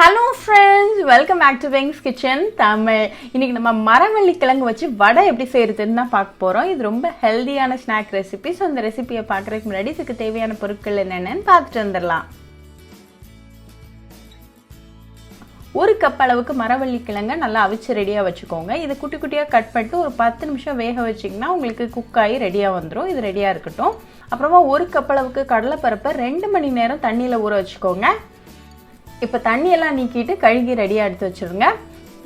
Hello friends, welcome back to Wings Kitchen Tamil. இன்னைக்கு நம்ம மரவள்ளி கிழங்கு வச்சு வடை எப்படி செய்யறதுன்னு தான் பார்க்க போறோம். இது ரொம்ப ஹெல்தியான ஸ்நாக் ரெசிபி. சோ இந்த ரெசிபியை பார்க்கறதுக்கு முன்னாடி இதுக்கு தேவையான பொருட்கள் என்னென்னன்னு பார்த்துட்டு வந்துடலாம். ஒரு கப் அளவுக்கு மரவள்ளி கிழங்க நல்லா அவிச்சு ரெடியா வச்சுக்கோங்க. இது குட்டி குட்டியா கட் பண்ணிட்டு ஒரு 10 நிமிஷம் வேக வச்சீங்கன்னா உங்களுக்கு குக் ஆகி ரெடியா வந்துரும். இது ரெடியா இருக்கட்டும். அப்புறமா ஒரு கப் அளவுக்கு கடலைப்பருப்பை 2 மணி நேரம் தண்ணியில ஊற வச்சுக்கோங்க. இப்போ தண்ணி எல்லாம் நீக்கிட்டு கழுகி ரெடியா எடுத்து வச்சிருங்க.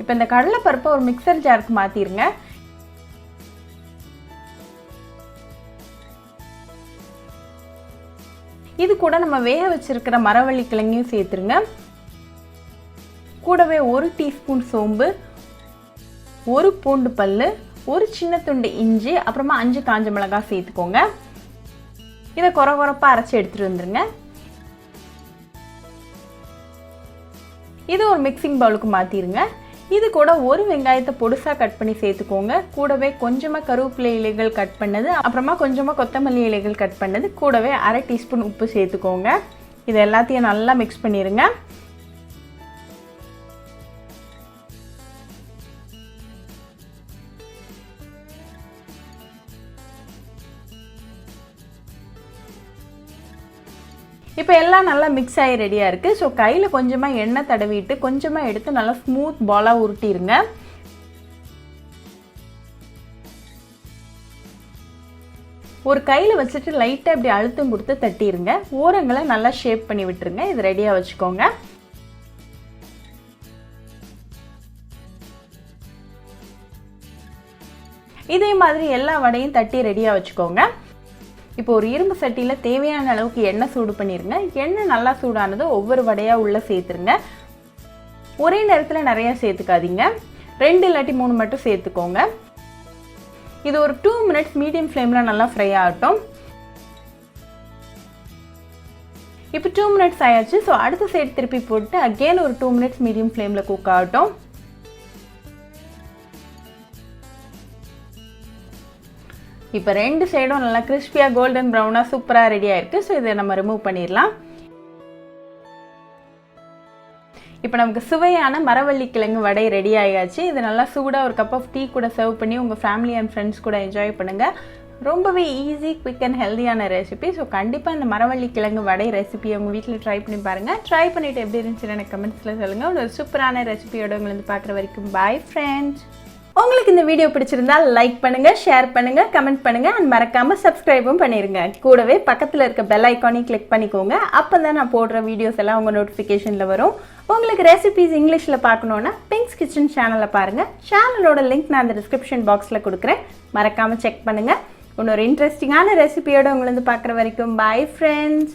இப்போ இந்த கடலைப்பருப்பை ஒரு மிக்சர் ஜாருக்கு மாத்திருங்க. இது கூட நம்ம வேக வச்சிருக்கிற மரவள்ளி கிழங்கையும் சேர்த்துருங்க. கூடவே 1 டீஸ்பூன் சோம்பு, 1 பூண்டு பல்லு, 1 சின்ன துண்டு இஞ்சி, அப்புறமா 5 காஞ்ச மிளகாய் சேர்த்துக்கோங்க. இதை கொரகொரப்பா அரைச்சி எடுத்துட்டு வந்துருங்க. இது ஒரு மிக்சிங் பவுலுக்கு மாத்திருங்க. இது கூட ஒரு வெங்காயத்தை பொடுசா கட் பண்ணி சேர்த்துக்கோங்க. கூடவே கொஞ்சமா கருவேப்பிலை இலைகள் கட் பண்ணது, அப்புறமா கொஞ்சமா கொத்தமல்லி இலைகள் கட் பண்ணது, கூடவே 1/2 டீஸ்பூன் உப்பு சேர்த்துக்கோங்க. இது எல்லாத்தையும் நல்லா மிக்ஸ் பண்ணிருங்க. இப்போ எல்லாம் நல்லா மிக்ஸ் ஆகி ரெடியாக இருக்குது. ஸோ கையில் கொஞ்சமாக எண்ணெய் தடவிட்டு கொஞ்சமாக எடுத்து நல்லா ஸ்மூத் பாலாக உருட்டிடுங்க. ஒரு கையில் வச்சுட்டு லைட்டாக இப்படி அழுத்தம் கொடுத்து தட்டிடுங்க. ஓரங்களை நல்லா ஷேப் பண்ணி விட்டுருங்க. இது ரெடியாக வச்சுக்கோங்க. இதே மாதிரி எல்லா வடையும் தட்டி ரெடியாக வச்சுக்கோங்க. இப்போ ஒரு இரும்பு சட்டியில் தேவையான அளவுக்கு எண்ணெய் சூடு பண்ணிடுங்க. எண்ணெய் நல்லா சூடானது ஒவ்வொரு வடையாக உள்ளே சேர்த்துருங்க. ஒரே நேரத்தில் நிறையா சேர்த்துக்காதீங்க. 2 இல்லாட்டி 3 மட்டும் சேர்த்துக்கோங்க. இது ஒரு 2 மினிட்ஸ் மீடியம் ஃப்ளேமில் நல்லா ஃப்ரை ஆகட்டும். இப்போ 2 மினிட்ஸ் ஆயாச்சு. ஸோ அடுத்த சைடு திருப்பி போட்டு அகெயின் ஒரு 2 மினிட்ஸ் மீடியம் ஃப்ளேமில் குக் ஆகட்டும். இப்போ 2 சைடும் நல்லா கிறிஸ்பியாக கோல்டன் ப்ரௌனாக சூப்பராக ரெடியாக இருக்குது. ஸோ இதை நம்ம ரிமூவ் பண்ணிடலாம். இப்போ நமக்கு சுவையான மரவள்ளி கிழங்கு வடை ரெடி ஆகியாச்சு. இது நல்லா சூடாக ஒரு கப் ஆஃப் டீ கூட சர்வ் பண்ணி உங்கள் ஃபேமிலி அண்ட் ஃப்ரெண்ட்ஸ் கூட என்ஜாய் பண்ணுங்கள். ரொம்பவே ஈஸி, குவிக் அண்ட் ஹெல்தியான ரெசிபி. ஸோ கண்டிப்பாக இந்த மரவள்ளி கிழங்கு வடை ரெசிபியை உங்கள் வீட்டில் ட்ரை பண்ணி பாருங்கள். ட்ரை பண்ணிவிட்டு எப்படி இருந்துச்சுன்னு எனக்கு கமெண்ட்ஸில் சொல்லுங்கள். ஒரு சூப்பரான ரெசிபியோட உங்களை வந்து பார்க்குற வரைக்கும் பாய் ஃப்ரெண்ட்ஸ். உங்களுக்கு இந்த வீடியோ பிடிச்சிருந்தா லைக் பண்ணுங்க, ஷேர் பண்ணுங்க, கமெண்ட் பண்ணுங்க அண்ட் மறக்காம சப்ஸ்கிரைபும் பண்ணிருங்க. கூடவே பக்கத்துல இருக்க பெல் ஐகானையும் கிளிக் பண்ணிக்கோங்க. அப்பதான் நான் போடுற வீடியோஸ் எல்லாம் உங்க நோட்டிபிகேஷன்ல வரும். உங்களுக்கு ரெசிபிஸ் இங்கிலீஷ்ல பார்க்கணும்னா பிங்க்ஸ் கிச்சன் சேனலை பாருங்க. சேனலோட லிங்க் நான் அந்த டிஸ்கிரிப்ஷன் பாக்ஸ்ல கொடுக்குறேன். மறக்காம செக் பண்ணுங்க. இன்னொரு இன்ட்ரெஸ்டிங்கான ரெசிபியோட உங்களை வந்து பார்க்குற வரைக்கும் பாய் ஃப்ரெண்ட்ஸ்.